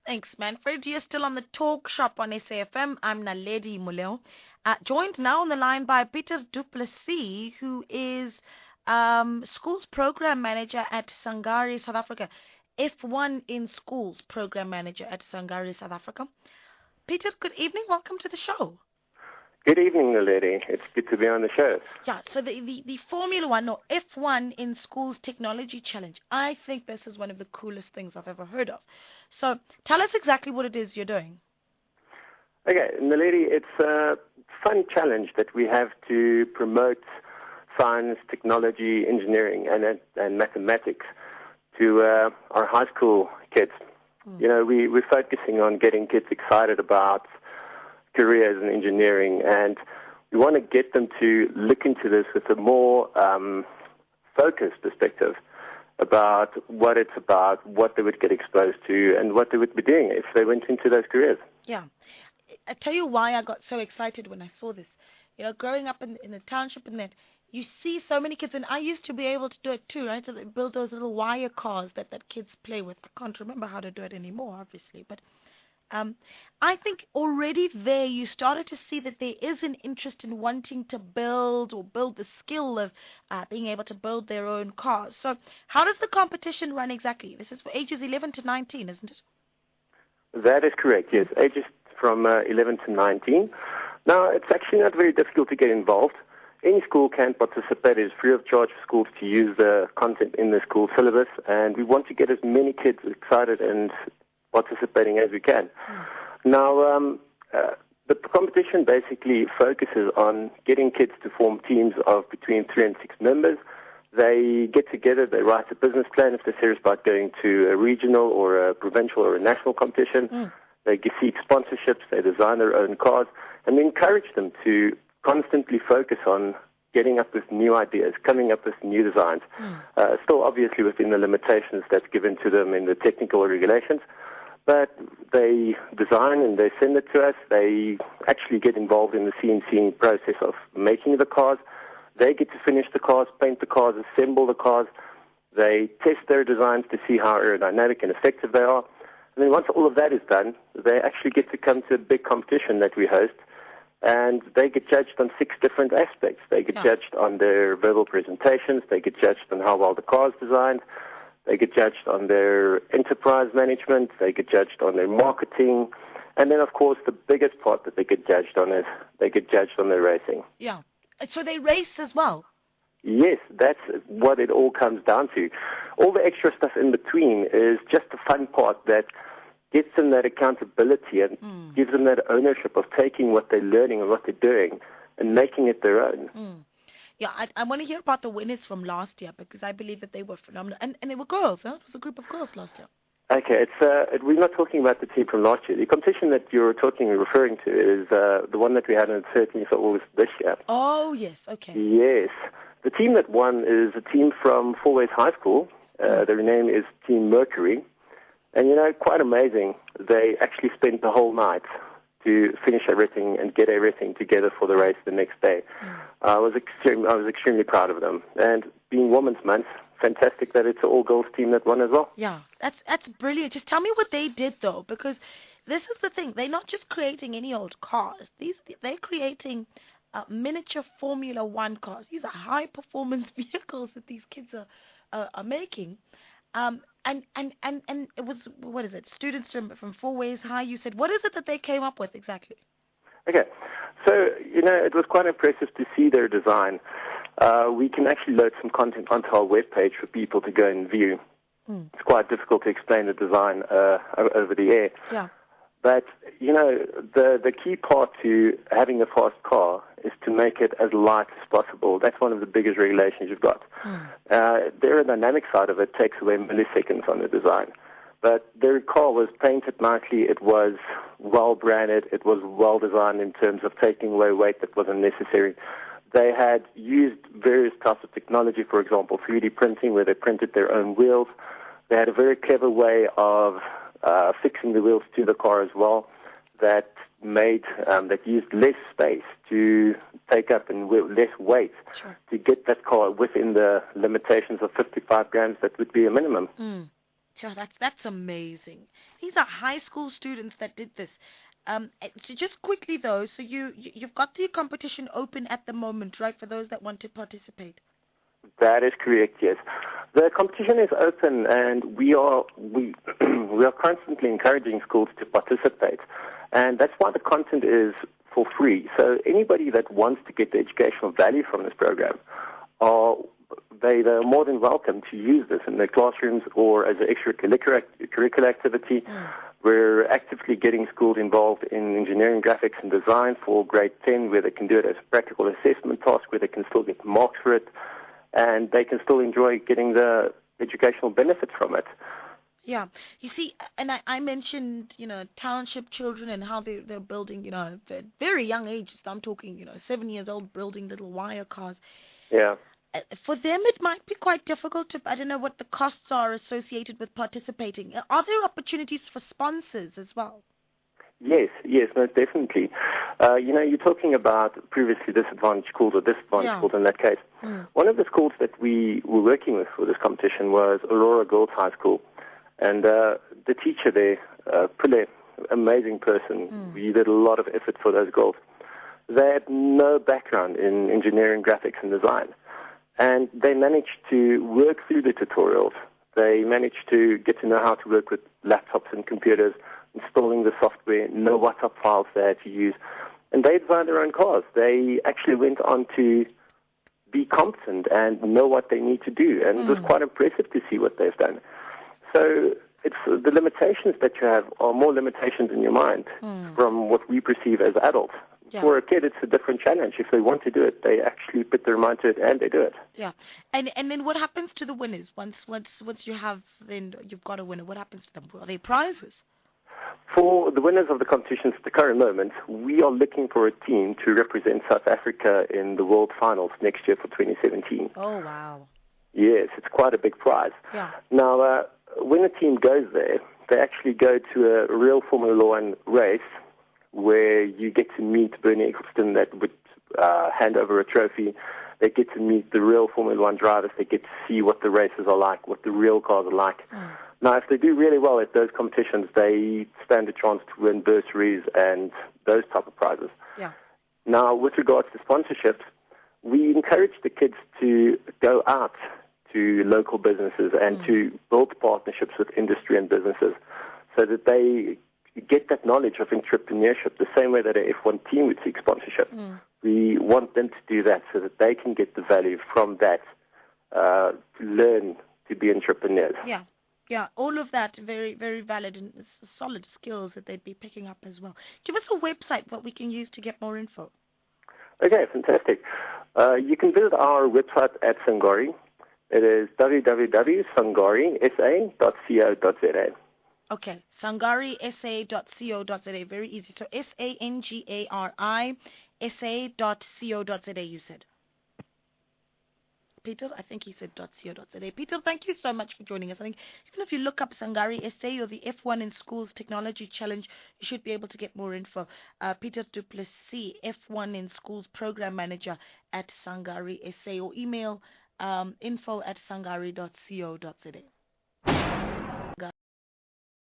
Thanks, Manfred. You're still on the talk shop on SAFM. I'm Naledi Muleo. Joined now on the line by Peter Duplessis, who is Schools Program Manager at Sangari, South Africa. F1 in Schools Program Manager at Sangari, South Africa. Peter, good evening. Welcome to the show. Good evening, Naledi. It's good to be on the show. Yeah, so the Formula One or F1 in Schools Technology Challenge, I think this is one of the coolest things I've ever heard of. So tell us exactly what it is you're doing. Okay, Naledi, it's a fun challenge that we have to promote science, technology, engineering, and mathematics to our high school kids. You know, we're focusing on getting kids excited about careers in engineering, and we want to get them to look into this with a more focused perspective about what it's about, what they would get exposed to, and what they would be doing if they went into those careers. Yeah. I tell you why I got so excited when I saw this. You know, growing up in the township and that, you see so many kids, and I used to be able to do it too, right? So they build those little wire cars that kids play with. I can't remember how to do it anymore, obviously, but I think already there you started to see that there is an interest in wanting to build the skill of being able to build their own cars. So how does the competition run exactly? This is for ages 11 to 19, isn't it? That is correct, yes. Ages from 11 to 19. Now, it's actually not very difficult to get involved. Any school can participate. It's free of charge for schools to use the content in the school syllabus, and we want to get as many kids excited and participating as we can. Now, the competition basically focuses on getting kids to form teams of between 3 and 6 members. They get together, they write a business plan if they're serious about going to a regional or a provincial or a national competition. They seek sponsorships, they design their own cars, and we encourage them to constantly focus on getting up with new ideas, coming up with new designs, still obviously within the limitations that's given to them in the technical regulations. But they design and they send it to us. They actually get involved in the CNC process of making the cars. They get to finish the cars, paint the cars, assemble the cars. They test their designs to see how aerodynamic and effective they are. And then once all of that is done, they actually get to come to a big competition that we host. And they get judged on 6 different aspects. They get judged on their verbal presentations. They get judged on how well the car is designed. They get judged on their enterprise management. They get judged on their marketing. And then, of course, the biggest part that they get judged on is they get judged on their racing. Yeah. So they race as well? Yes, that's what it all comes down to. All the extra stuff in between is just the fun part that gets them that accountability and gives them that ownership of taking what they're learning and what they're doing and making it their own. Yeah, I want to hear about the winners from last year because I believe that they were phenomenal. And they were girls, huh? It was a group of girls last year. Okay, we're not talking about the team from last year. The competition that you're referring to is the one that we had on the 13th of August this year. Oh, yes, okay. Yes. The team that won is a team from Fourways High School. Their name is Team Mercury. And, you know, quite amazing. They actually spent the whole night to finish everything and get everything together for the race the next day. I was extremely proud of them. And being Women's Month, fantastic that it's an all-girls team that won as well. Yeah, that's brilliant. Just tell me what they did, though, because this is the thing. They're not just creating any old cars. They're creating miniature Formula One cars. These are high-performance vehicles that these kids are making. And it was, what is it, students from Fourways High, you said. What is it that they came up with exactly? Okay, so, you know, it was quite impressive to see their design. We can actually load some content onto our webpage for people to go and view. It's quite difficult to explain the design over the air. Yeah. But, you know, the key part to having a fast car is to make it as light as possible. That's one of the biggest regulations you've got. The aerodynamic side of it takes away milliseconds on the design. But their car was painted nicely. It was well-branded. It was well-designed in terms of taking away weight that wasn't necessary. They had used various types of technology, for example, 3D printing, where they printed their own wheels. They had a very clever way of fixing the wheels to the car as well that used less space to take up and less weight to get that car within the limitations of 55 grams that would be a minimum. Yeah, that's amazing. These are high school students that did this. So just quickly though, so you've got the competition open at the moment, right? For those that want to participate. That is correct, yes. The competition is open, and we we are constantly encouraging schools to participate, and that's why the content is for free. So anybody that wants to get the educational value from this program, are they're more than welcome to use this in their classrooms or as an extracurricular activity. We're actively getting schools involved in engineering, graphics, and design for grade 10, where they can do it as a practical assessment task, where they can still get marks for it, and they can still enjoy getting the educational benefits from it. Yeah, you see, and I mentioned, township children and how they're building, at very young ages. I'm talking, 7 years old, building little wire cars. Yeah. For them, it might be quite difficult to, I don't know what the costs are associated with participating. Are there opportunities for sponsors as well? Yes, most definitely. You're talking about previously disadvantaged schools or disadvantaged schools in that case. One of the schools that we were working with for this competition was Aurora Girls High School. And the teacher there, Pule, amazing person. We did a lot of effort for those girls. They had no background in engineering, graphics, and design. And they managed to work through the tutorials. They managed to get to know how to work with laptops and computers, installing the software, know what WhatsApp files they had to use. And they designed their own cars. They actually went on to be competent and know what they need to do. And it was quite impressive to see what they've done. So it's the limitations that you have are more limitations in your mind from what we perceive as adults. Yeah. For a kid, it's a different challenge. If they want to do it, they actually put their mind to it and they do it. Yeah, and then what happens to the winners once you have then you've got a winner? What happens to them? Are they prizes? For the winners of the competitions at the current moment, we are looking for a team to represent South Africa in the World Finals next year for 2017. Oh wow! Yes, it's quite a big prize. Yeah. Now, when a team goes there, they actually go to a real Formula One race, where you get to meet Bernie Eccleston that would hand over a trophy. They get to meet the real Formula One drivers. They get to see what the races are like, what the real cars are like. Now, if they do really well at those competitions, they stand a chance to win bursaries and those type of prizes. Yeah. Now, with regards to sponsorships, we encourage the kids to go out to local businesses and to build partnerships with industry and businesses so that they get that knowledge of entrepreneurship the same way that a F1 team would seek sponsorship. We want them to do that so that they can get the value from that, to learn to be entrepreneurs. Yeah, all of that very, very valid and solid skills that they'd be picking up as well. Give us a website what we can use to get more info. Okay, fantastic. You can visit our website at Sangari. It is www.sangarisa.co.za. Okay, sangarisa.co.za. Very easy. So sangarisa.co.za, you said. Peter, I think he said .co.za. Peter, thank you so much for joining us. I think even if you look up Sangari SA or the F1 in Schools Technology Challenge, you should be able to get more info. Peter Duplessis, F1 in Schools Program Manager at Sangari SA, or email info@sangari.co.za.